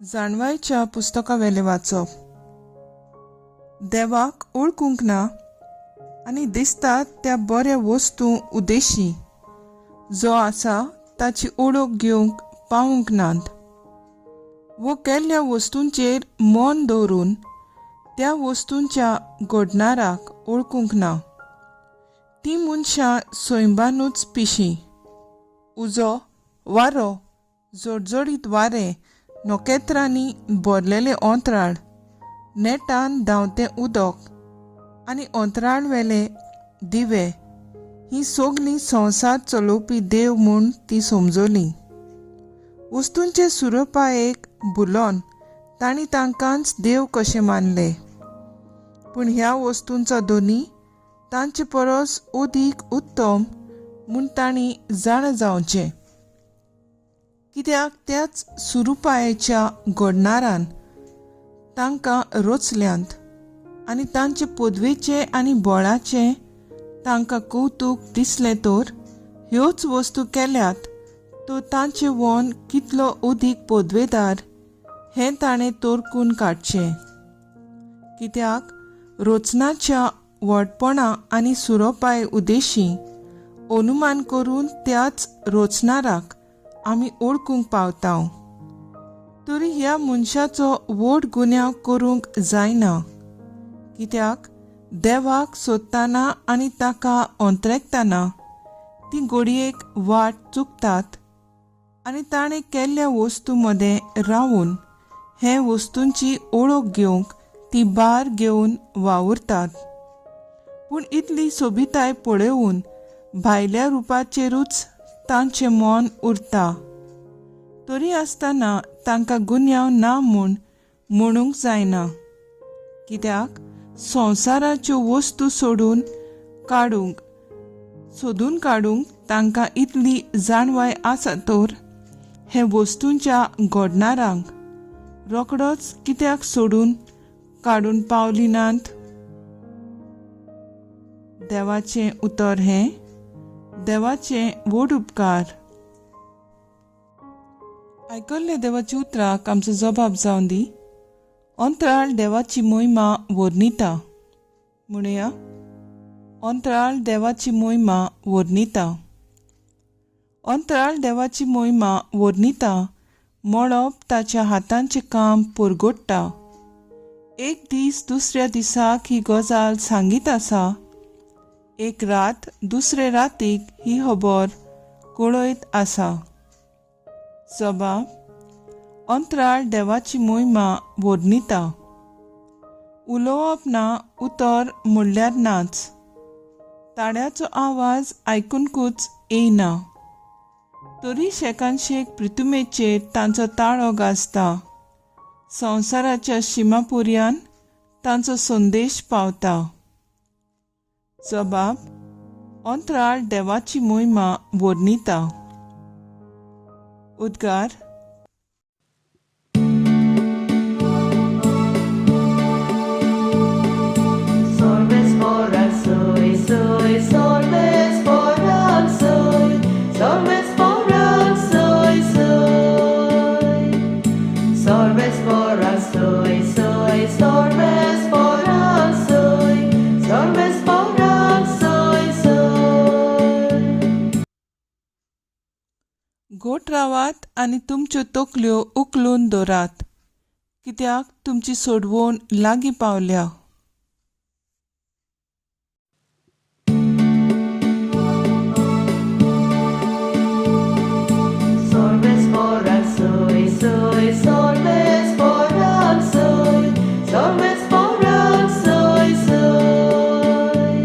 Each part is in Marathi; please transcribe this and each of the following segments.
जाणवायच्या पुस्तकावेले वाचप. देवाक ओळखूंक ना आनी दिसतात त्या बऱ्या वस्तू उद्देशी जो आसा ताची ओळख घेवंक पावूंक नात. वो केल्ल्या वस्तूंचेर मन दवरून त्या वस्तूंच्या घडणाराक ओळखूंक ना. ती मनशां सोयंबानूच पिशी. उजो, वारो, जोडजोडीत वारे, नोकेत्रांनी भरलेले अंतराळ, नेटान धांवतें उदक आनी अंतराळवेले दिवे ही सगळीं संवसार चलोवपी देव म्हूण ती समजली. वस्तूंचे सुरपायेक भुलोन तांणी तांकांच देव कशें मानले. पूण ह्या वस्तूंचो धोनी तांचे परस अदीक उत्तम म्हूण तांणी जाण जावचें. कित्याक त्याच सुरपायेच्या घडणारान तांकां रचल्यांत आनी तांचे पदवेचे आनी बळाचे तांकां कौतूक दिसलें तर ह्योच वस्तू केल्यात तो तांचें वन कितलो अदीक पदवेदार हें ताणें तोरकून काडचें. कित्याक रचनाच्या व्हडपणा आनी सुरपाय उद्देशी अनुमान करून त्याच रचणाराक आमी ओळखूंक पावता. तरी ह्या मनशाचो व्हड गुन्यांव करूंक जायना. कित्याक देवाक सोदतना आनी ताका अंतरेकतना ती घडयेक वाट चुकतात आनी ताणें केल्ल्या वस्तू मदें रावून हे वस्तूंची ओळख घेवंक ती भार घेवन वावुरतात. पूण इतली सोबिताय पळोवन भायल्या रुपाचेरूच तांचें मन उरता. तरी आसतना तांकां गुन्यांव ना म्हूण म्हणूंक जायना. कित्याक संवसाराच्यो वस्तू सोदून काडूंक तांकां इतली जाणवाय आसा तर हे वस्तूंच्या घडणारांक रोखडोच कित्याक सोडून काडून पावली नात? देवाचें उतर हें, देवाचे व्हड उपकार. आयकल्ले देवाची उतराक आमचो जबाब जावन दी. अंतराळ देवाची मोहिमा वर्णिता. म्हणुया, अंतराळ देवाची मोहिमा वर्णिता. अंतराळ देवाची मोहिमा वर्णिता. मळब ताच्या हातांचें काम परगडटा. एक दीस दुसऱ्या दिसाक ही गजाल सांगीत आसा. एक रात दुसरे रातीक ही खबर कळयत आसा. जबाब: अंतराळ देवाची मोहिमा वर्णिता. उलोवप ना उतर म्हणल्यार नाच. ताड्याचो आवाज आयकूनकूच येयना. तरी शेकानशेक पृथ्वीचेर तांचो ताळो गाजता. संवसाराच्या शिमापुर्यान तांचो संदेश पावता. जबाब: अंतराळ देवाची मोहिमा वर्णिता. उद्गार: Sorbes foran soy, soy, sorbes foran soy, sorbes foran soy, soy. Sorbes foran soy, soy, sorbes foran soy, sorbes foran soy, soy. गोठ रावात आनी तुमच्यो तकल्यो उखलून दवरात, कित्याक तुमची सोडवण लागीं पावल्या. Sorbes foran soy, soy, sorbes foran soy, sorbes foran soy, soy.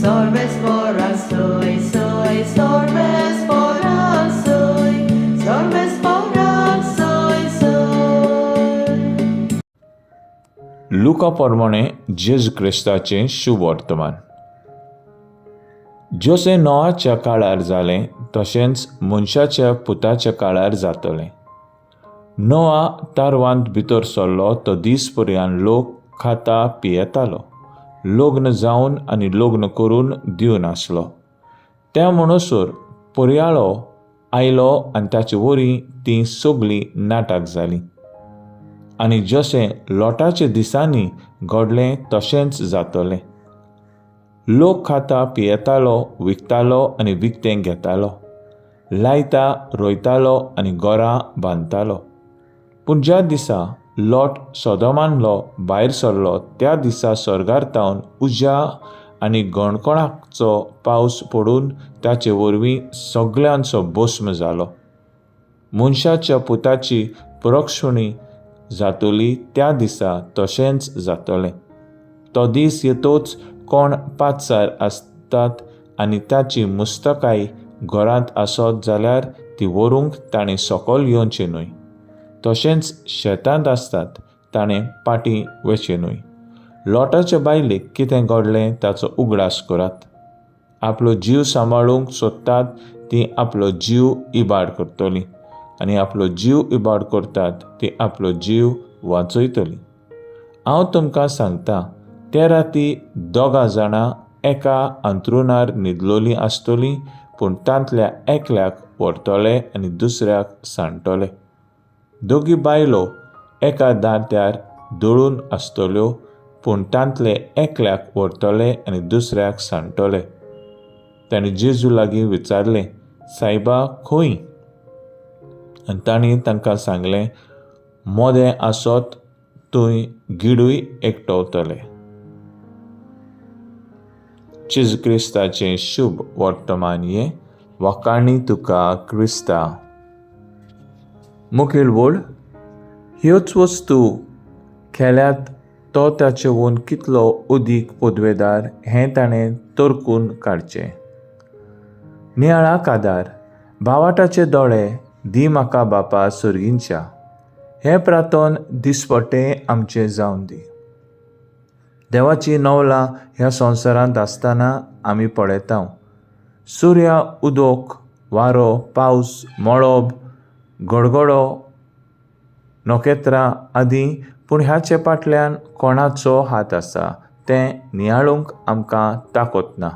Sorbes foran soy, soy, sorbes foran soy, sorbes foran soy, soy. लुका प्रमाणे जेजू क्रिस्ताचें शुभ वर्तमान. जशें नोआच्या काळार जालें तशेंच मनशाच्या पुताच्या काळार जातलें. नोआ तारवांत भितर सरलो तो दीस पर्यंत लोक खाता पियेतालो, लग्न जावन आनी लग्न करून दिवन आसलो. त्या म्हणसर पर्याळो आयलो आनी ताचे वरी ती सगळीं नाटाक जालीं. आनी जशें लोटाच्या दिसांनी घडलें तशेंच जातलें. लोक खाता पियेतालो, विकतालो आनी विकतें घेतालो, लायता रोयतालो आनी घरां बांदतालो. पूण ज्या दिसा लोट सोदोमांतलो भायर सरलो त्या दिसा स्वर्गांतावन उज्या आनी गणकोणाचो पावस पडून ताचे वरवीं सगळ्यांचो भस्म जालो. मनशाच्या पुताची प्रक्षुणी जातली त्या दिसा तशेंच जातलें. तो दीस येतोच कोण पातसार आसतात आनी ताची मुस्तकाय घरांत आसत जाल्यार ती व्हरूंक ताणें सकयल येवचें न्हय. तशेंच शेतांत आसतात ताणें पाटी वचचें न्हय. लोटाच्या बायलेक कितें घडलें ताचो उगडास करात. आपलो जीव सांबाळूंक सोदतात ती आपलो जीव इबाड करतली आनी आपलो जीव इबाड करतात ती आपलो जीव वाचयतली. हांव तुमकां सांगता, ते राती 2 जाणां एका अंथरुणार न्हिदलोलीं आसतलीं, पूण तांतल्या एकल्याक व्हरतले आनी दुसऱ्याक सांडटले. 2 बायलो एका दांत्यार दळून आसतल्यो, पूण तांतले एकल्याक व्हरतले आनी दुसऱ्याक सांडटले. ताणें जेजू लागीं विचारलें, सायबा, खंय? आनी ताणें तांकां सांगलें, मोदें आसत थंय गिडूय एकटवतले. जेजू क्रिस्ताचें शुभ वर्तमान हे वखाणी तुका क्रिस्ता. मुखेल वड, ह्योच वस्तू खेल्यात तो ताचेवन कितलो उदीक उद्वेदार हें ताणें तोरकून काडचें. नियाळा कादार, भावाटाचे दोळे दी म्हाका बापा सुर्गींच्या. हें प्रार्थन दिसपटें आमचें जावन दी. देवाची नवलां ह्या संवसारांत आसतना आमी पळयता. सुर्या, उदक, वारो, पावस, मळब, गडगडो, नखेत्रां आदी, पूण ह्याचे फाटल्यान कोणाचो हात आसा तें नियाळूंक आमकां ताकत ना.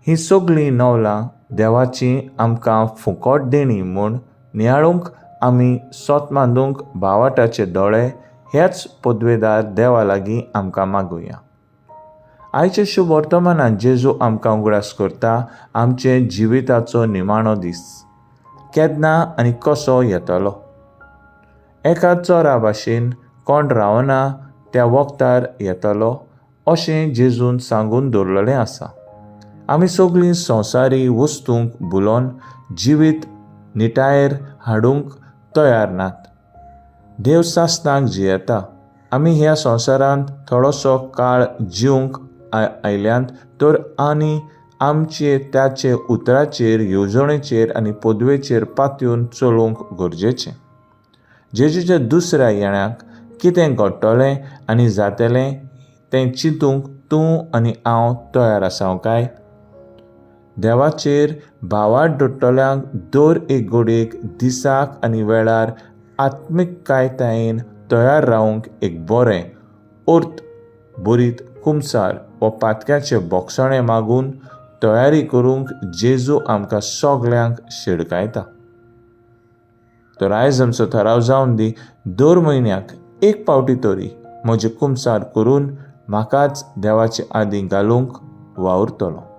हीं सगळीं नवलां देवाची आमकां फुकट देणी म्हूण नियाळूंक आमी सोत मांदूंक भावाटाचे दोळे हेच पदवेदार देवा लागीं आमकां मागुया. आयच्या शुभ वर्तमानांत जेजू आमकां उगडास करता आमचे जिविताचो निमाणो दीस केन्ना आनी कसो येतलो. एका चोरा भाशेन कोण रावना त्या वखदार येतलो अशें जेजून सांगून दवरलेलें आसा. आमी सगळीं संवसारी वस्तूंक भुलोवन जिवीत निटायेर हाडूंक तयार नात. देव सासणाक जियेता. आमी ह्या संवसारांत थोडोसो काळ जिवंक आयल्यांत तर आनी आमचे त्याचे उतराचेर, येवजणेचेर आनी पदवेचेर पातून चलूंक गरजेचें. जेजूच्या दुसऱ्या येण्याक कितें घडटलें आनी जातलें तें चिंतूंक तूं आनी हांव तयार आसां काय? देवाचेर भावार्थ दडटल्यांक दर एक घडयेक दिसाक आनी वेळार आत्मीकतायेन तयार रावंक एक बरें अर्थ बरीत कुमसार वा पातक्याचे बोगसणे मागून तयारी करूंक जेजू आमकां सगळ्यांक शिडकायता. तर आयज आमचो थाराव जावन दी, दर म्हयन्याक एक पावटी तरी म्हजे कुमसार करून म्हाकाच देवाचे आदीं घालूंक वावुरतलो.